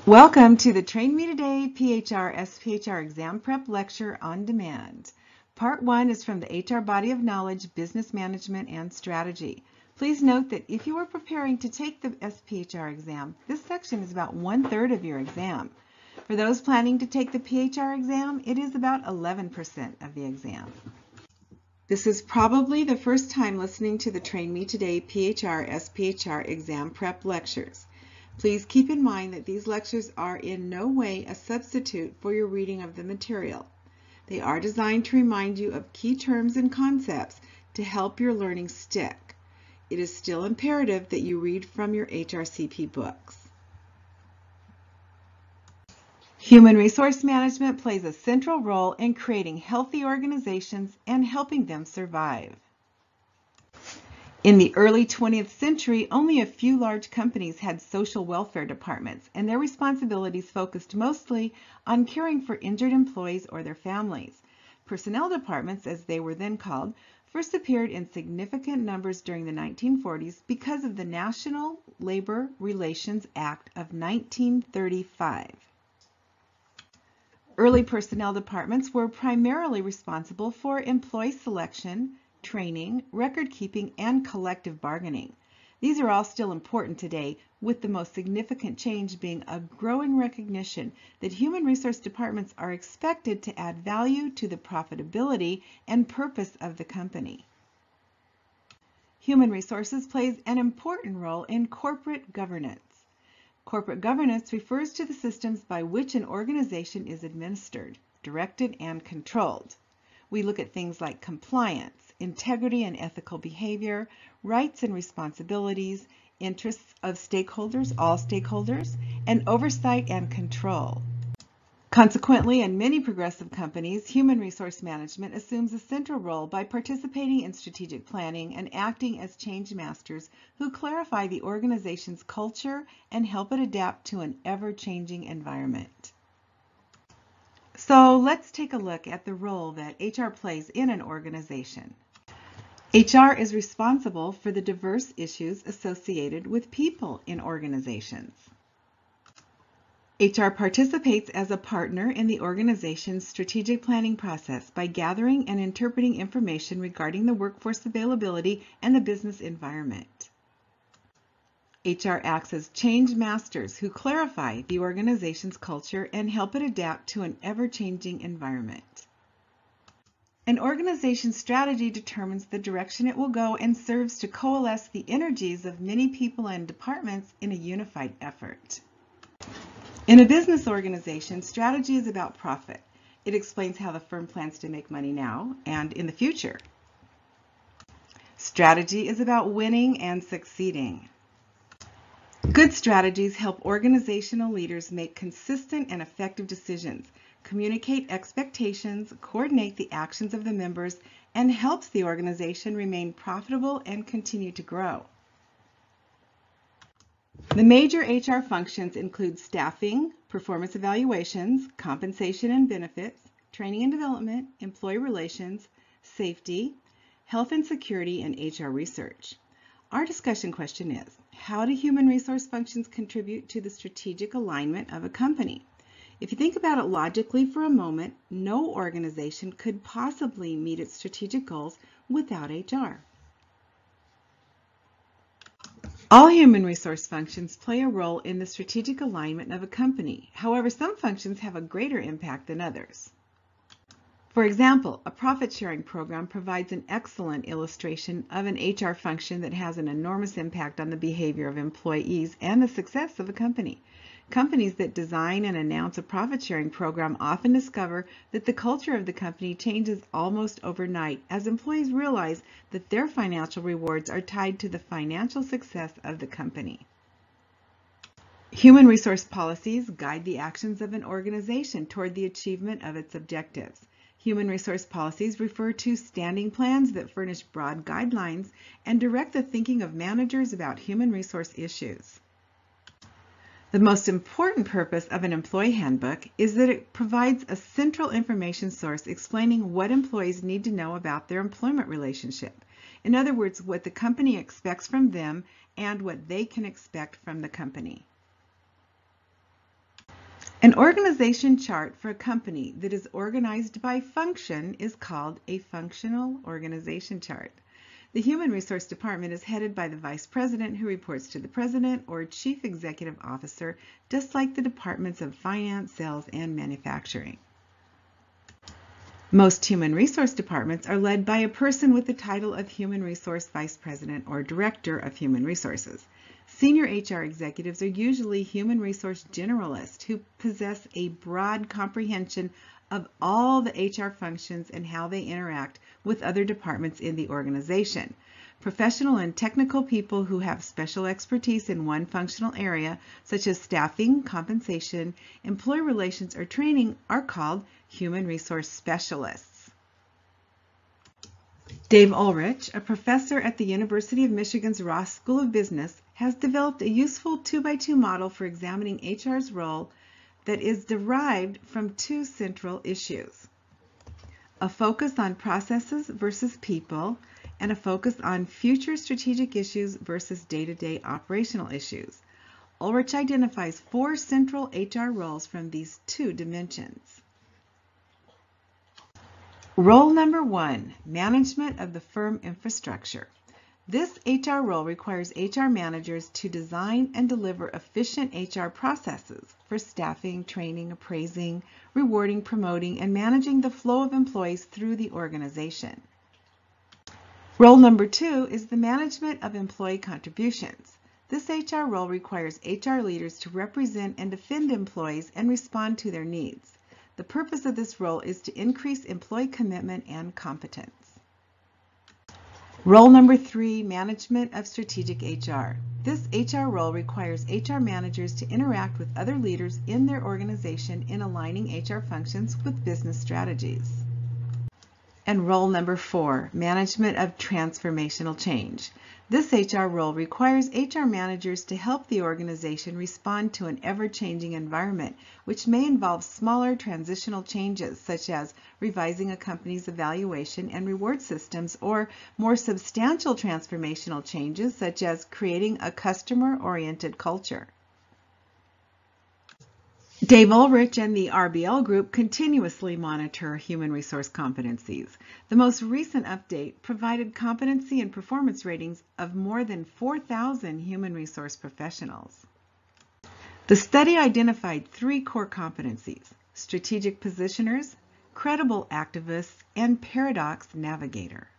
Welcome to the Train Me Today PHR/SPHR Exam Prep Lecture on Demand. Part 1 is from the HR Body of Knowledge, Business Management and Strategy. Please note that if you are preparing to take the SPHR exam, this section is about 1/3 of your exam. For those planning to take the PHR exam, it is about 11% of the exam. This is probably the first time listening to the Train Me Today PHR/SPHR Exam Prep Lectures. Please keep in mind that these lectures are in no way a substitute for your reading of the material. They are designed to remind you of key terms and concepts to help your learning stick. It is still imperative that you read from your HRCP books. Human resource management plays a central role in creating healthy organizations and helping them survive. In the early 20th century, only a few large companies had social welfare departments, and their responsibilities focused mostly on caring for injured employees or their families. Personnel departments, as they were then called, first appeared in significant numbers during the 1940s because of the National Labor Relations Act of 1935. Early personnel departments were primarily responsible for employee selection, training, record keeping, and collective bargaining. These are all still important today, with the most significant change being a growing recognition that human resource departments are expected to add value to the profitability and purpose of the company. Human resources plays an important role in corporate governance. Corporate governance refers to the systems by which an organization is administered, directed, and controlled. We look at things like compliance, integrity and ethical behavior, rights and responsibilities, interests of stakeholders, all stakeholders, and oversight and control. Consequently, in many progressive companies, human resource management assumes a central role by participating in strategic planning and acting as change masters who clarify the organization's culture and help it adapt to an ever-changing environment. So let's take a look at the role that HR plays in an organization. HR is responsible for the diverse issues associated with people in organizations. HR participates as a partner in the organization's strategic planning process by gathering and interpreting information regarding the workforce availability and the business environment. HR acts as change masters who clarify the organization's culture and help it adapt to an ever-changing environment. An organization's strategy determines the direction it will go and serves to coalesce the energies of many people and departments in a unified effort. In a business organization, strategy is about profit. It explains how the firm plans to make money now and in the future. Strategy is about winning and succeeding. Good strategies help organizational leaders make consistent and effective decisions, communicate expectations, coordinate the actions of the members, and helps the organization remain profitable and continue to grow. The major HR functions include staffing, performance evaluations, compensation and benefits, training and development, employee relations, safety, health and security, and HR research. Our discussion question is, how do human resource functions contribute to the strategic alignment of a company? If you think about it logically for a moment, no organization could possibly meet its strategic goals without HR. All human resource functions play a role in the strategic alignment of a company. However, some functions have a greater impact than others. For example, a profit-sharing program provides an excellent illustration of an HR function that has an enormous impact on the behavior of employees and the success of a company. Companies that design and announce a profit-sharing program often discover that the culture of the company changes almost overnight as employees realize that their financial rewards are tied to the financial success of the company. Human resource policies guide the actions of an organization toward the achievement of its objectives. Human resource policies refer to standing plans that furnish broad guidelines and direct the thinking of managers about human resource issues. The most important purpose of an employee handbook is that it provides a central information source explaining what employees need to know about their employment relationship. In other words, what the company expects from them and what they can expect from the company. An organization chart for a company that is organized by function is called a functional organization chart. The Human Resource Department is headed by the Vice President, who reports to the President or Chief Executive Officer, just like the departments of Finance, Sales, and Manufacturing. Most human resource departments are led by a person with the title of Human Resource Vice President or Director of Human Resources. Senior HR executives are usually human resource generalists who possess a broad comprehension of all the HR functions and how they interact with other departments in the organization. Professional and technical people who have special expertise in one functional area, such as staffing, compensation, employee relations, or training, are called human resource specialists. Dave Ulrich, a professor at the University of Michigan's Ross School of Business, has developed a useful 2x2 model for examining HR's role that is derived from two central issues: a focus on processes versus people, and a focus on future strategic issues versus day-to-day operational issues. Ulrich identifies 4 central HR roles from these two dimensions. Role number 1, management of the firm infrastructure. This HR role requires HR managers to design and deliver efficient HR processes for staffing, training, appraising, rewarding, promoting, and managing the flow of employees through the organization. Role number 2 is the management of employee contributions. This HR role requires HR leaders to represent and defend employees and respond to their needs. The purpose of this role is to increase employee commitment and competence. Role number 3, management of strategic HR. This HR role requires HR managers to interact with other leaders in their organization in aligning HR functions with business strategies. And role number 4, management of transformational change. This HR role requires HR managers to help the organization respond to an ever-changing environment, which may involve smaller transitional changes, such as revising a company's evaluation and reward systems, or more substantial transformational changes, such as creating a customer-oriented culture. Dave Ulrich and the RBL Group continuously monitor human resource competencies. The most recent update provided competency and performance ratings of more than 4,000 human resource professionals. The study identified 3 core competencies: strategic positioners, credible activists, and paradox navigator.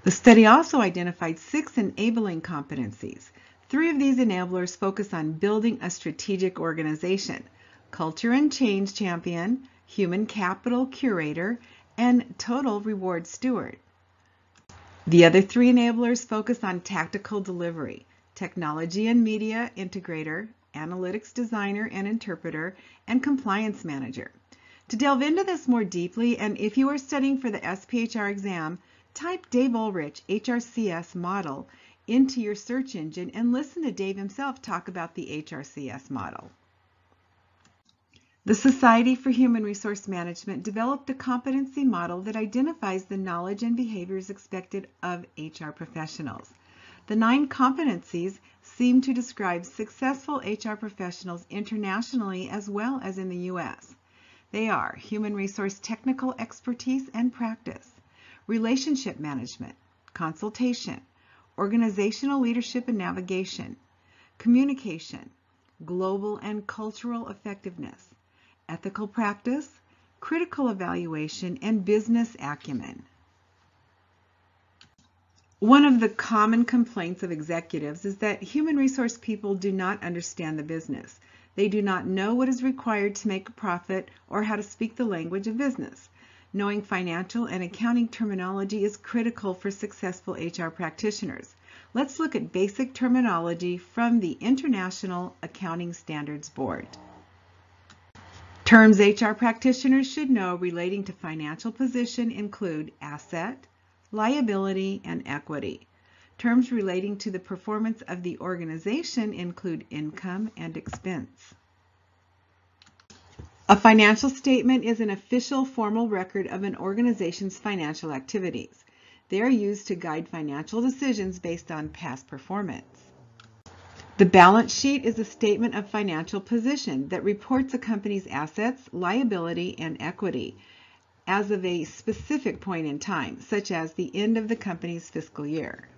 The study also identified 6 enabling competencies. 3 of these enablers focus on building a strategic organization: culture and change champion, human capital curator, and total reward steward. The other 3 enablers focus on tactical delivery: technology and media integrator, analytics designer and interpreter, and compliance manager. To delve into this more deeply, and if you are studying for the SPHR exam, type Dave Ulrich HRCS model into your search engine and listen to Dave himself talk about the HRCS model. The Society for Human Resource Management developed a competency model that identifies the knowledge and behaviors expected of HR professionals. The 9 competencies seem to describe successful HR professionals internationally as well as in the U.S. They are human resource technical expertise and practice, relationship management, consultation, organizational leadership and navigation, communication, global and cultural effectiveness, ethical practice, critical evaluation, and business acumen. One of the common complaints of executives is that human resource people do not understand the business. They do not know what is required to make a profit or how to speak the language of business. Knowing financial and accounting terminology is critical for successful HR practitioners. Let's look at basic terminology from the International Accounting Standards Board. Terms HR practitioners should know relating to financial position include asset, liability, and equity. Terms relating to the performance of the organization include income and expense. A financial statement is an official formal record of an organization's financial activities. They are used to guide financial decisions based on past performance. The balance sheet is a statement of financial position that reports a company's assets, liability, and equity as of a specific point in time, such as the end of the company's fiscal year.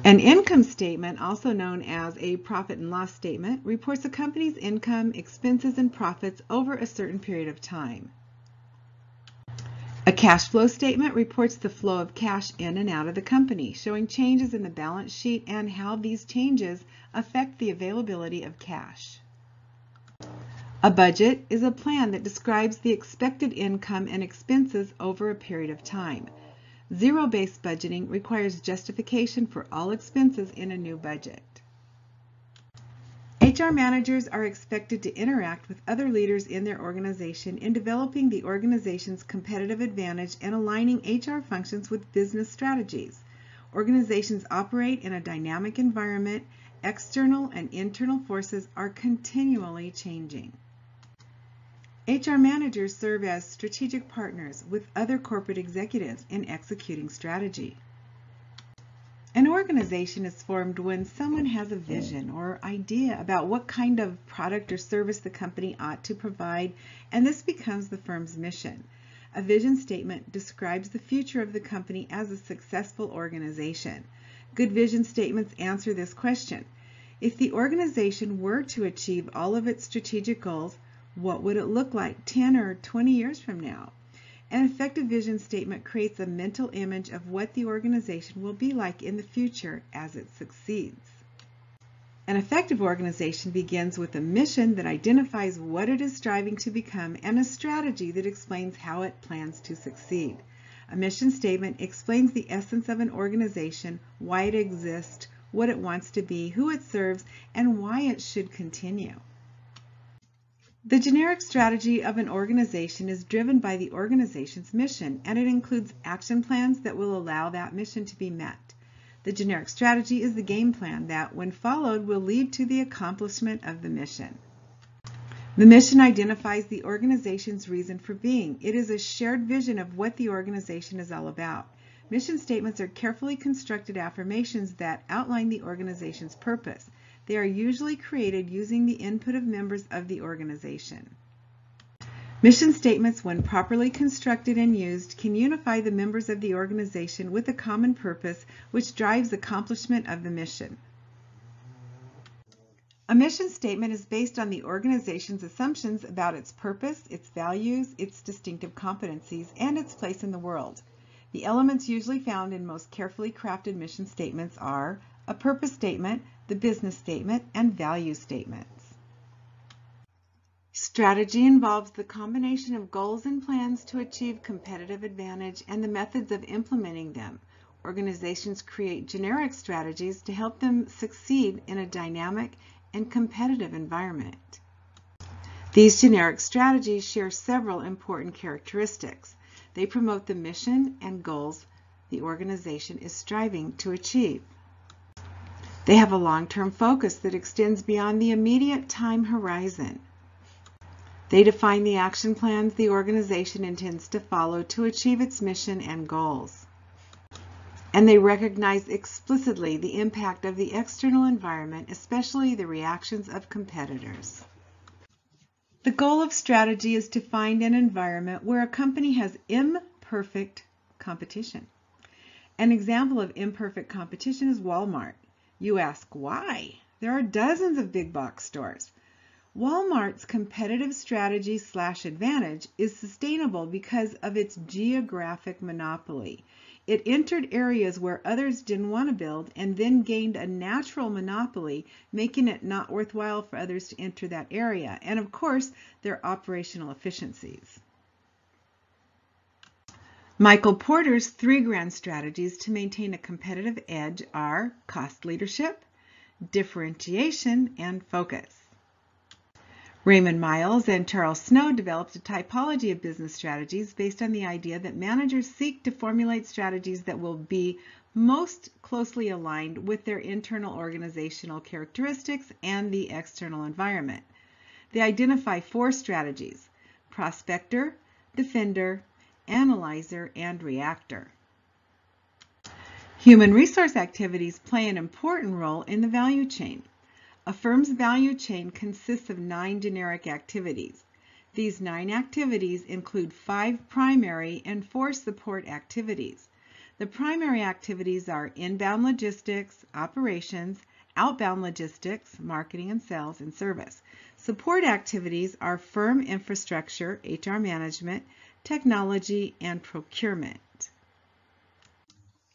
An income statement, also known as a profit and loss statement, reports a company's income, expenses, and profits over a certain period of time. A cash flow statement reports the flow of cash in and out of the company, showing changes in the balance sheet and how these changes affect the availability of cash. A budget is a plan that describes the expected income and expenses over a period of time. Zero-based budgeting requires justification for all expenses in a new budget. HR managers are expected to interact with other leaders in their organization in developing the organization's competitive advantage and aligning HR functions with business strategies. Organizations operate in a dynamic environment. External and internal forces are continually changing. HR managers serve as strategic partners with other corporate executives in executing strategy. An organization is formed when someone has a vision or idea about what kind of product or service the company ought to provide, and this becomes the firm's mission. A vision statement describes the future of the company as a successful organization. Good vision statements answer this question. If the organization were to achieve all of its strategic goals, what would it look like 10 or 20 years from now? An effective vision statement creates a mental image of what the organization will be like in the future as it succeeds. An effective organization begins with a mission that identifies what it is striving to become and a strategy that explains how it plans to succeed. A mission statement explains the essence of an organization, why it exists, what it wants to be, who it serves, and why it should continue. The generic strategy of an organization is driven by the organization's mission, and it includes action plans that will allow that mission to be met. The generic strategy is the game plan that, when followed, will lead to the accomplishment of the mission. The mission identifies the organization's reason for being. It is a shared vision of what the organization is all about. Mission statements are carefully constructed affirmations that outline the organization's purpose. They are usually created using the input of members of the organization. Mission statements, when properly constructed and used, can unify the members of the organization with a common purpose which drives accomplishment of the mission. A mission statement is based on the organization's assumptions about its purpose, its values, its distinctive competencies, and its place in the world. The elements usually found in most carefully crafted mission statements are a purpose statement, the business statement, and value statements. Strategy involves the combination of goals and plans to achieve competitive advantage and the methods of implementing them. Organizations create generic strategies to help them succeed in a dynamic and competitive environment. These generic strategies share several important characteristics. They promote the mission and goals the organization is striving to achieve. They have a long-term focus that extends beyond the immediate time horizon. They define the action plans the organization intends to follow to achieve its mission and goals. And they recognize explicitly the impact of the external environment, especially the reactions of competitors. The goal of strategy is to find an environment where a company has imperfect competition. An example of imperfect competition is Walmart. You ask, why? There are dozens of big box stores. Walmart's competitive strategy / advantage is sustainable because of its geographic monopoly. It entered areas where others didn't want to build and then gained a natural monopoly, making it not worthwhile for others to enter that area, and of course, their operational efficiencies. Michael Porter's 3 grand strategies to maintain a competitive edge are cost leadership, differentiation, and focus. Raymond Miles and Charles Snow developed a typology of business strategies based on the idea that managers seek to formulate strategies that will be most closely aligned with their internal organizational characteristics and the external environment. They identify 4 strategies: prospector, defender, analyzer, and reactor. Human resource activities play an important role in the value chain. A firm's value chain consists of 9 generic activities. These 9 activities include 5 primary and 4 support activities. The primary activities are inbound logistics, operations, outbound logistics, marketing and sales, and service. Support activities are firm infrastructure, HR management, technology, and procurement.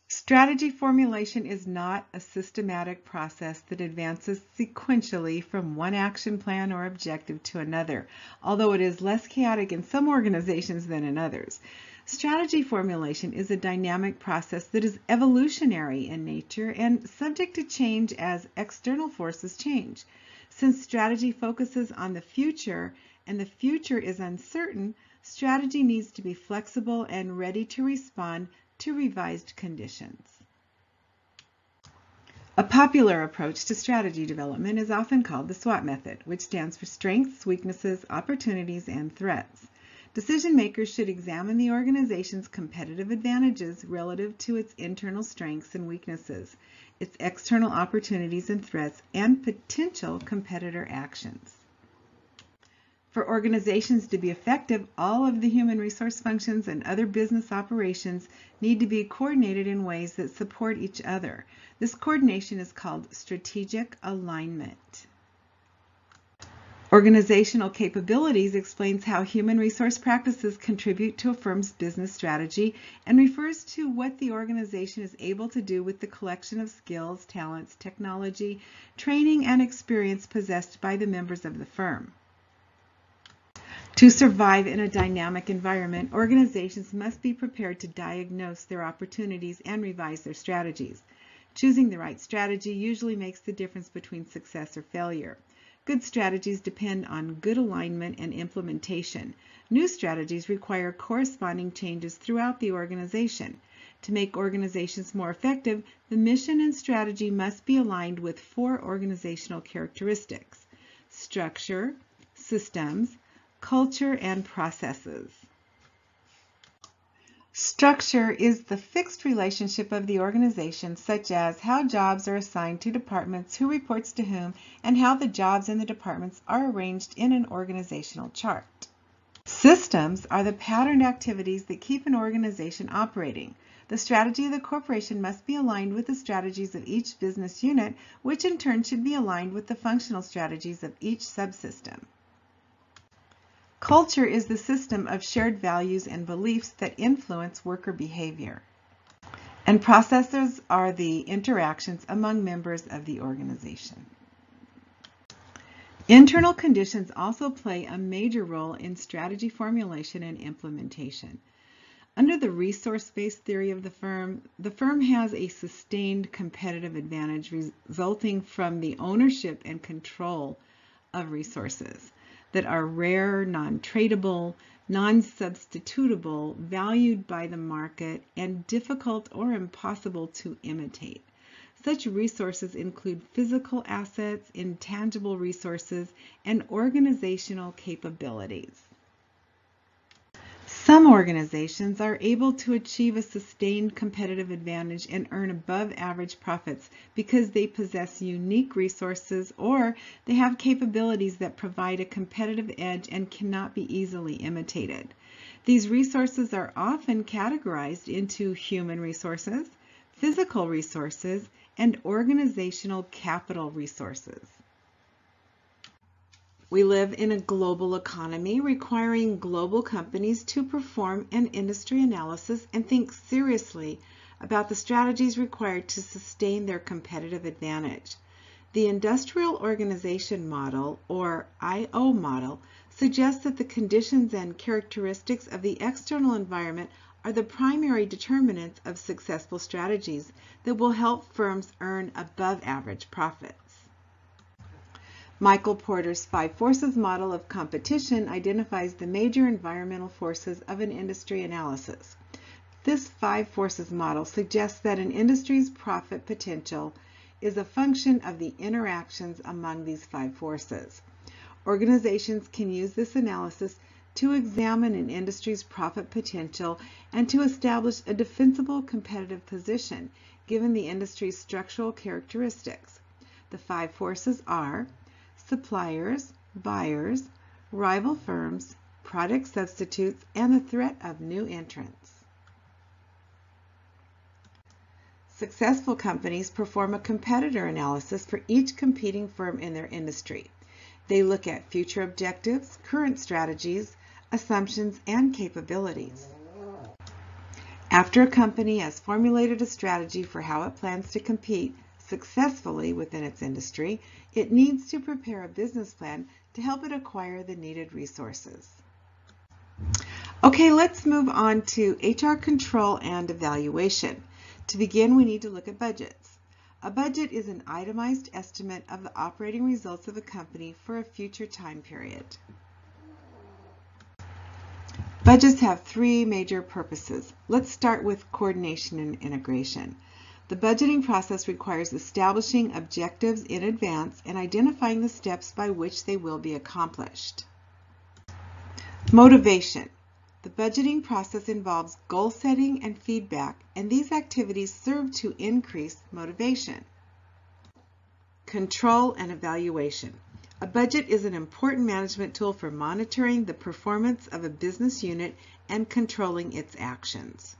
Strategy formulation is not a systematic process that advances sequentially from one action plan or objective to another, although it is less chaotic in some organizations than in others. Strategy formulation is a dynamic process that is evolutionary in nature and subject to change as external forces change. Since strategy focuses on the future and the future is uncertain, strategy needs to be flexible and ready to respond to revised conditions. A popular approach to strategy development is often called the SWOT method, which stands for strengths, weaknesses, opportunities, and threats. Decision makers should examine the organization's competitive advantages relative to its internal strengths and weaknesses, its external opportunities and threats, and potential competitor actions. For organizations to be effective, all of the human resource functions and other business operations need to be coordinated in ways that support each other. This coordination is called strategic alignment. Organizational capabilities explains how human resource practices contribute to a firm's business strategy and refers to what the organization is able to do with the collection of skills, talents, technology, training, and experience possessed by the members of the firm. To survive in a dynamic environment, organizations must be prepared to diagnose their opportunities and revise their strategies. Choosing the right strategy usually makes the difference between success or failure. Good strategies depend on good alignment and implementation. New strategies require corresponding changes throughout the organization. To make organizations more effective, the mission and strategy must be aligned with 4 organizational characteristics: structure, systems, culture, and processes. Structure is the fixed relationship of the organization, such as how jobs are assigned to departments, who reports to whom, and how the jobs in the departments are arranged in an organizational chart. Systems are the patterned activities that keep an organization operating. The strategy of the corporation must be aligned with the strategies of each business unit, which in turn should be aligned with the functional strategies of each subsystem. Culture is the system of shared values and beliefs that influence worker behavior. And processes are the interactions among members of the organization. Internal conditions also play a major role in strategy formulation and implementation. Under the resource-based theory of the firm has a sustained competitive advantage resulting from the ownership and control of resources that are rare, non-tradable, non-substitutable, valued by the market, and difficult or impossible to imitate. Such resources include physical assets, intangible resources, and organizational capabilities. Some organizations are able to achieve a sustained competitive advantage and earn above average profits because they possess unique resources or they have capabilities that provide a competitive edge and cannot be easily imitated. These resources are often categorized into human resources, physical resources, and organizational capital resources. We live in a global economy requiring global companies to perform an industry analysis and think seriously about the strategies required to sustain their competitive advantage. The Industrial Organization Model, or IO model, suggests that the conditions and characteristics of the external environment are the primary determinants of successful strategies that will help firms earn above average profits. Michael Porter's 5 forces model of competition identifies the major environmental forces of an industry analysis. This 5 forces model suggests that an industry's profit potential is a function of the interactions among these 5 forces. Organizations can use this analysis to examine an industry's profit potential and to establish a defensible competitive position. given the industry's structural characteristics. The 5 forces are suppliers, buyers, rival firms, product substitutes, and the threat of new entrants. Successful companies perform a competitor analysis for each competing firm in their industry. They look at future objectives, current strategies, assumptions, and capabilities. After a company has formulated a strategy for how it plans to compete successfully within its industry, it needs to prepare a business plan to help it acquire the needed resources. Okay, let's move on to HR control and evaluation. To begin, we need to look at budgets. A budget is an itemized estimate of the operating results of a company for a future time period. Budgets have 3 major purposes. Let's start with coordination and integration. The budgeting process requires establishing objectives in advance and identifying the steps by which they will be accomplished. Motivation. The budgeting process involves goal setting and feedback, and these activities serve to increase motivation. Control and evaluation. A budget is an important management tool for monitoring the performance of a business unit and controlling its actions.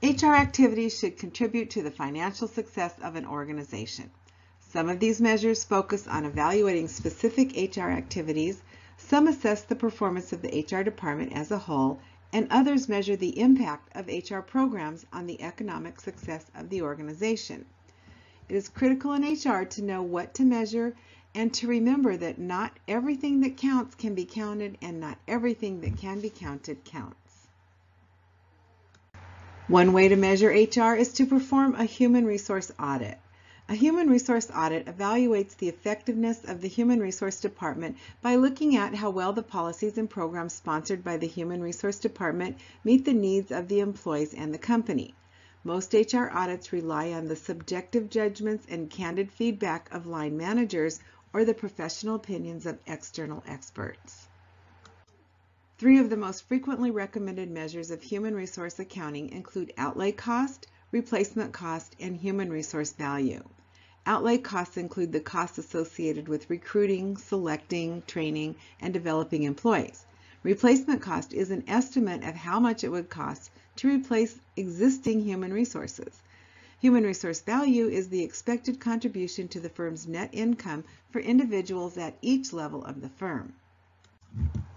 HR activities should contribute to the financial success of an organization. Some of these measures focus on evaluating specific HR activities, some assess the performance of the HR department as a whole, and others measure the impact of HR programs on the economic success of the organization. It is critical in HR to know what to measure and to remember that not everything that counts can be counted, and not everything that can be counted counts. One way to measure HR is to perform a human resource audit. A human resource audit evaluates the effectiveness of the human resource department by looking at how well the policies and programs sponsored by the human resource department meet the needs of the employees and the company. Most HR audits rely on the subjective judgments and candid feedback of line managers or the professional opinions of external experts. 3 of the most frequently recommended measures of human resource accounting include outlay cost, replacement cost, and human resource value. Outlay costs include the costs associated with recruiting, selecting, training, and developing employees. Replacement cost is an estimate of how much it would cost to replace existing human resources. Human resource value is the expected contribution to the firm's net income for individuals at each level of the firm.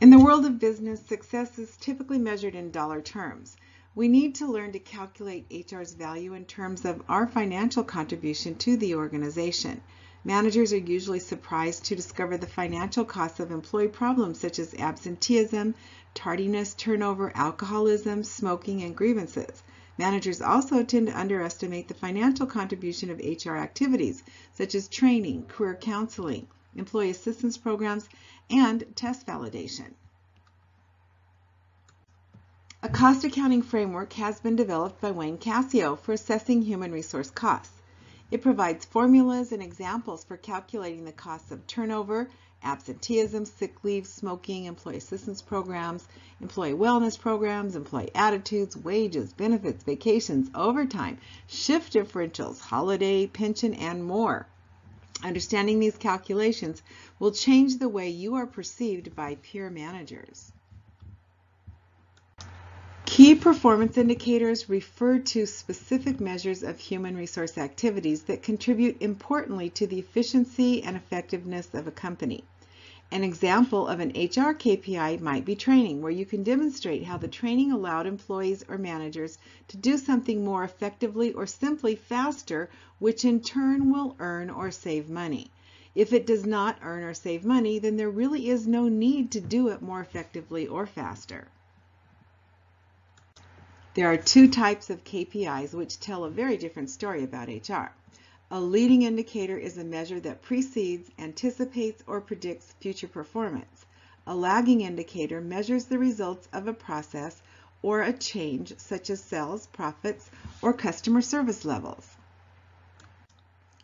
In the world of business, success is typically measured in dollar terms. We need to learn to calculate HR's value in terms of our financial contribution to the organization. Managers are usually surprised to discover the financial costs of employee problems such as absenteeism, tardiness, turnover, alcoholism, smoking, and grievances. Managers also tend to underestimate the financial contribution of HR activities such as training, career counseling, employee assistance programs, and test validation. A cost accounting framework has been developed by Wayne Cascio for assessing human resource costs. It provides formulas and examples for calculating the costs of turnover, absenteeism, sick leave, smoking, employee assistance programs, employee wellness programs, employee attitudes, wages, benefits, vacations, overtime, shift differentials, holiday, pension, and more. Understanding these calculations will change the way you are perceived by peer managers. Key performance indicators refer to specific measures of human resource activities that contribute importantly to the efficiency and effectiveness of a company. An example of an HR KPI might be training, where you can demonstrate how the training allowed employees or managers to do something more effectively or simply faster, which in turn will earn or save money. If it does not earn or save money, then there really is no need to do it more effectively or faster. There are 2 types of KPIs which tell a very different story about HR. A leading indicator is a measure that precedes, anticipates, or predicts future performance. A lagging indicator measures the results of a process or a change, such as sales, profits, or customer service levels.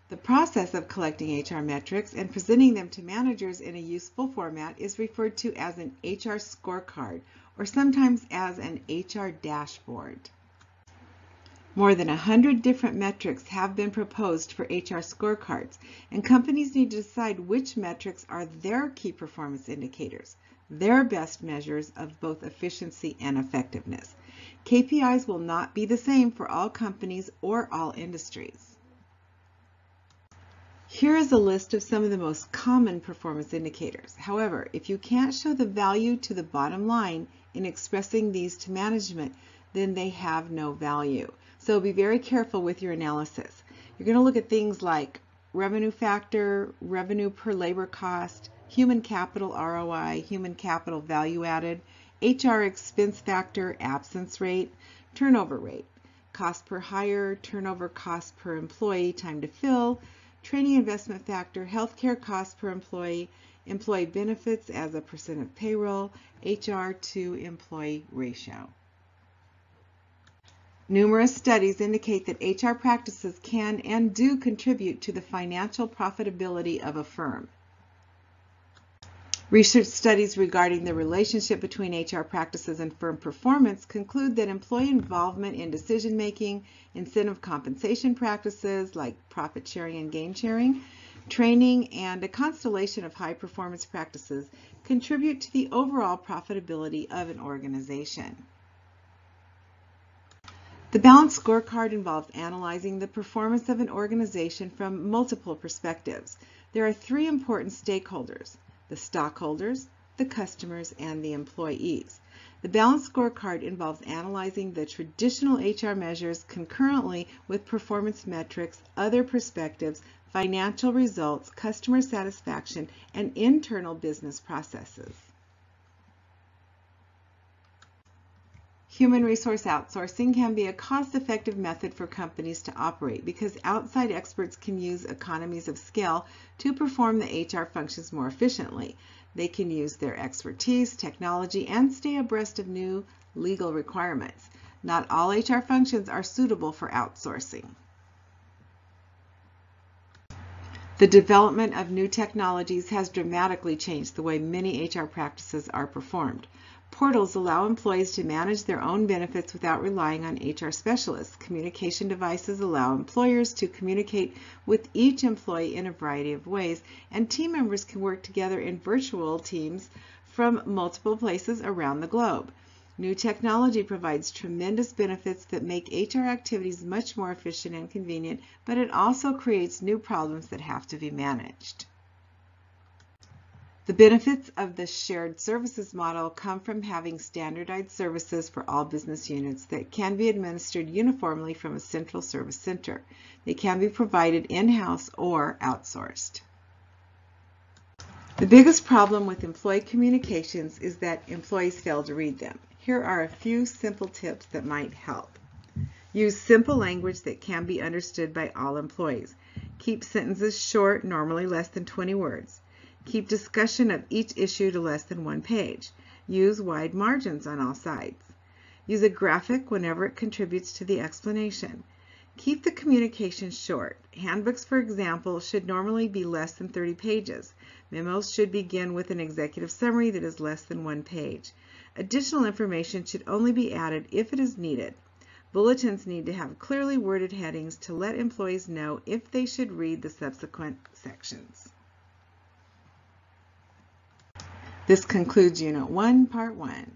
The process of collecting HR metrics and presenting them to managers in a useful format is referred to as an HR scorecard, or sometimes as an HR dashboard. More than 100 different metrics have been proposed for HR scorecards, and companies need to decide which metrics are their key performance indicators, their best measures of both efficiency and effectiveness. KPIs will not be the same for all companies or all industries. Here is a list of some of the most common performance indicators. However, if you can't show the value to the bottom line in expressing these to management, then they have no value. So be very careful with your analysis. You're going to look at things like revenue factor, revenue per labor cost, human capital ROI, human capital value added, HR expense factor, absence rate, turnover rate, cost per hire, turnover cost per employee, time to fill, training investment factor, healthcare cost per employee, employee benefits as a percent of payroll, HR to employee ratio. Numerous studies indicate that HR practices can and do contribute to the financial profitability of a firm. Research studies regarding the relationship between HR practices and firm performance conclude that employee involvement in decision-making, incentive compensation practices like profit sharing and gain sharing, training, and a constellation of high-performance practices contribute to the overall profitability of an organization. The balanced scorecard involves analyzing the performance of an organization from multiple perspectives. There are three important stakeholders: the stockholders, the customers, and the employees. The balanced scorecard involves analyzing the traditional HR measures concurrently with performance metrics, other perspectives, financial results, customer satisfaction, and internal business processes. Human resource outsourcing can be a cost-effective method for companies to operate because outside experts can use economies of scale to perform the HR functions more efficiently. They can use their expertise, technology, and stay abreast of new legal requirements. Not all HR functions are suitable for outsourcing. The development of new technologies has dramatically changed the way many HR practices are performed. Portals allow employees to manage their own benefits without relying on HR specialists. Communication devices allow employers to communicate with each employee in a variety of ways, and team members can work together in virtual teams from multiple places around the globe. New technology provides tremendous benefits that make HR activities much more efficient and convenient, but it also creates new problems that have to be managed. The benefits of the shared services model come from having standardized services for all business units that can be administered uniformly from a central service center. They can be provided in-house or outsourced. The biggest problem with employee communications is that employees fail to read them. Here are a few simple tips that might help. Use simple language that can be understood by all employees. Keep sentences short, normally less than 20 words. Keep discussion of each issue to less than 1 page. Use wide margins on all sides. Use a graphic whenever it contributes to the explanation. Keep the communication short. Handbooks, for example, should normally be less than 30 pages. Memos should begin with an executive summary that is less than 1 page. Additional information should only be added if it is needed. Bulletins need to have clearly worded headings to let employees know if they should read the subsequent sections. This concludes Unit 1, Part 1.